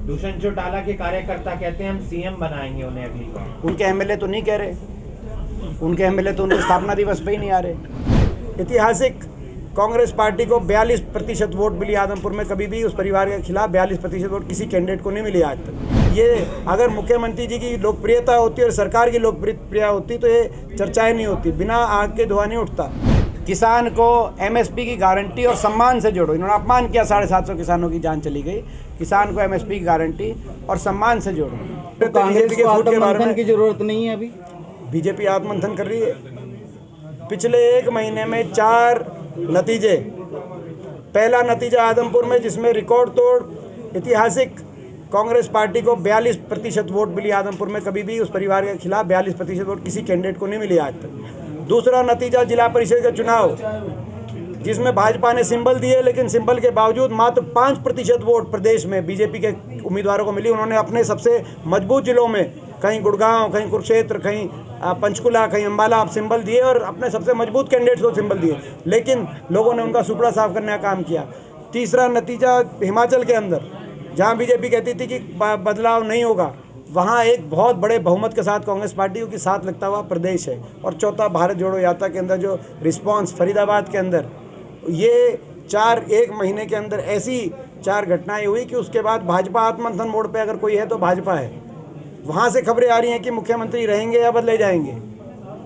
दुष्यंत चौटाला के कार्यकर्ता कहते हैं हम सीएम बनाएंगे उन्हें अगली बार। उनके एमएलए तो नहीं कह रहे, उनके एमएलए तो उनके स्थापना दिवस पे ही नहीं आ रहे। ऐतिहासिक कांग्रेस पार्टी को 42% वोट मिली आदमपुर में। कभी भी उस परिवार के खिलाफ 42% वोट किसी कैंडिडेट को नहीं मिली आज तक। ये अगर मुख्यमंत्री जी की लोकप्रियता होती और सरकार की लोकप्रियता होती तो ये चर्चाएं नहीं होती, बिना आग के धुआं नहीं उठता। किसान को एमएसपी की गारंटी और सम्मान से जोड़ो। इन्होंने अपमान किया, 750 किसानों की जान चली गई। किसान को एमएसपी की गारंटी और सम्मान से जोड़ो। तो कांग्रेस को आत्ममंथन की जरूरत नहीं है अभी? बीजेपी आत्ममंथन कर रही है। पिछले 1 महीने में 4 नतीजे। पहला नतीजा आदमपुर में, जिसमें रिकॉर्ड तोड़ ऐतिहासिक कांग्रेस पार्टी को 42% वोट मिली आदमपुर में। कभी भी उस परिवार के खिलाफ 42% वोट किसी कैंडिडेट को नहीं मिली आज तक। दूसरा नतीजा जिला परिषद के चुनाव, जिसमें भाजपा ने सिंबल दिए, लेकिन सिंबल के बावजूद मात्र 5% वोट प्रदेश में बीजेपी के उम्मीदवारों को मिली। उन्होंने अपने सबसे मजबूत जिलों में, कहीं गुड़गांव, कहीं कुरुक्षेत्र, कहीं पंचकुला, कहीं अम्बाला, आप सिंबल दिए और अपने सबसे मजबूत कैंडिडेट्स को सिंबल दिए, लेकिन लोगों ने उनका सुपड़ा साफ करने का काम किया। तीसरा नतीजा हिमाचल के अंदर, जहां बीजेपी कहती थी कि बदलाव नहीं होगा, वहां एक बहुत बड़े बहुमत के साथ कांग्रेस पार्टी के साथ लगता हुआ प्रदेश है। और चौथा भारत जोड़ो यात्रा के अंदर जो रिस्पांस फरीदाबाद के अंदर, ये 1 महीने के अंदर ऐसी 4 घटनाएं हुई कि उसके बाद भाजपा आत्ममंथन मोड पे अगर कोई है तो भाजपा है। वहाँ से खबरें आ रही हैं कि मुख्यमंत्री रहेंगे या बदले जाएंगे।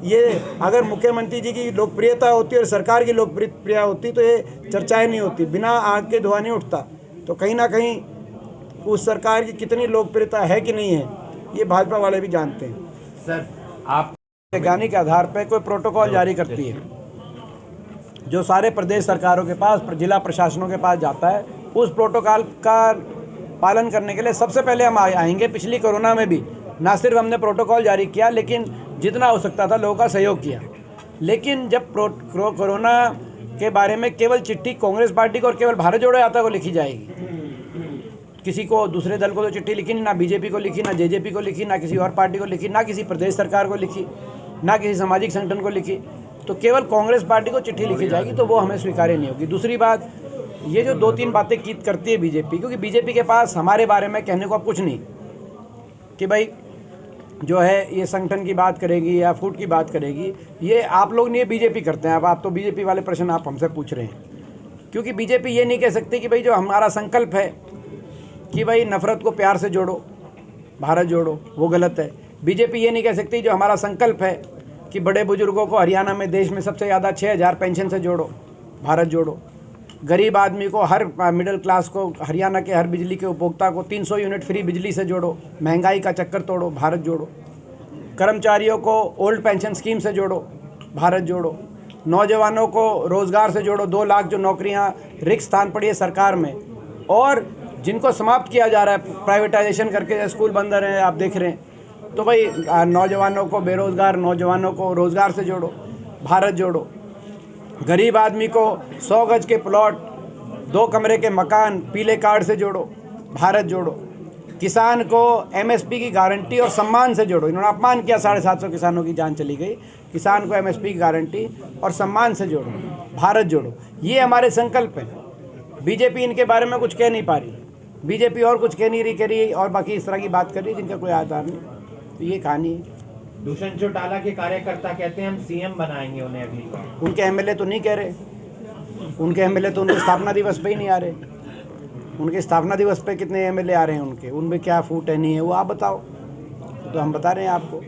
ये अगर मुख्यमंत्री जी की लोकप्रियता होती और सरकार की लोकप्रियता होती तो ये चर्चाएं नहीं होती, बिना आग के धुआं नहीं उठता। तो कहीं ना कहीं उस सरकार की कितनी लोकप्रियता है कि नहीं है, ये भाजपा वाले भी जानते हैं। सर, आप वैज्ञानिक आधार पर कोई प्रोटोकॉल जारी करती है, जो सारे प्रदेश सरकारों के पास, जिला प्रशासनों के पास जाता है, उस प्रोटोकॉल का पालन करने के लिए सबसे पहले हम आएंगे। पिछली कोरोना में भी ना सिर्फ हमने प्रोटोकॉल जारी किया, लेकिन जितना हो सकता था लोगों का सहयोग किया। लेकिन जब कोरोना के बारे में केवल चिट्ठी कांग्रेस पार्टी को और केवल भारत जोड़ो यात्रा को लिखी जाएगी, किसी को दूसरे दल को तो चिट्ठी लिखी नहीं, ना बीजेपी को लिखी, ना जेजेपी को लिखी, ना किसी और पार्टी को लिखी, ना किसी प्रदेश सरकार को लिखी, ना किसी सामाजिक संगठन को लिखी, तो केवल कांग्रेस पार्टी को चिट्ठी लिखी जाएगी, तो वो हमें स्वीकार्य नहीं होगी। दूसरी बात, ये जो 2-3 बातें करती है बीजेपी, क्योंकि बीजेपी के पास हमारे बारे में कहने को अब कुछ नहीं कि भाई जो है ये संगठन की बात करेगी या फूड की बात करेगी, ये आप लोग नहीं, बीजेपी करते हैं। अब आप तो बीजेपी वाले प्रश्न आप हमसे पूछ रहे हैं, क्योंकि बीजेपी ये नहीं कह सकती कि भाई जो हमारा संकल्प है कि भाई नफरत को प्यार से जोड़ो, भारत जोड़ो, वो गलत है। बीजेपी ये नहीं कह सकती जो हमारा संकल्प है कि बड़े बुजुर्गों को हरियाणा में देश में सबसे ज़्यादा 6000 पेंशन से जोड़ो, भारत जोड़ो। गरीब आदमी को, हर मिडिल क्लास को, हरियाणा के हर बिजली के उपभोक्ता को 300 यूनिट फ्री बिजली से जोड़ो, महंगाई का चक्कर तोड़ो, भारत जोड़ो। कर्मचारियों को ओल्ड पेंशन स्कीम से जोड़ो, भारत जोड़ो। नौजवानों को रोज़गार से जोड़ो, 2 लाख जो नौकरियां रिक्त स्थान पड़ी है सरकार में, और जिनको समाप्त किया जा रहा है प्राइवेटाइजेशन करके, स्कूल बंद रहे हैं, आप देख रहे हैं। तो भाई नौजवानों को, बेरोज़गार नौजवानों को रोज़गार से जोड़ो, भारत जोड़ो। गरीब आदमी को 100 गज के प्लॉट, 2 कमरे के मकान पीले कार्ड से जोड़ो, भारत जोड़ो। किसान को एमएसपी की गारंटी और सम्मान से जोड़ो। इन्होंने अपमान किया, 750 किसानों की जान चली गई। किसान को एमएसपी की गारंटी और सम्मान से जोड़ो, भारत जोड़ो। ये हमारे संकल्प हैं। बीजेपी इनके बारे में कुछ कह नहीं पा रही, बीजेपी और कुछ कह नहीं रही, और बाकी इस तरह की बात कर रही जिनका कोई आधार नहीं। तो ये कहानी है। दुष्यंत चौटाला के कार्यकर्ता कहते हैं हम सीएम बनाएंगे उन्हें अगली बार। उनके एमएलए तो नहीं कह रहे, उनके एमएलए तो उनके स्थापना दिवस पे ही नहीं आ रहे। उनके स्थापना दिवस पे कितने एमएलए आ रहे हैं उनके, उनमें क्या फूट है नहीं है, वो आप बताओ, तो हम बता रहे हैं आपको।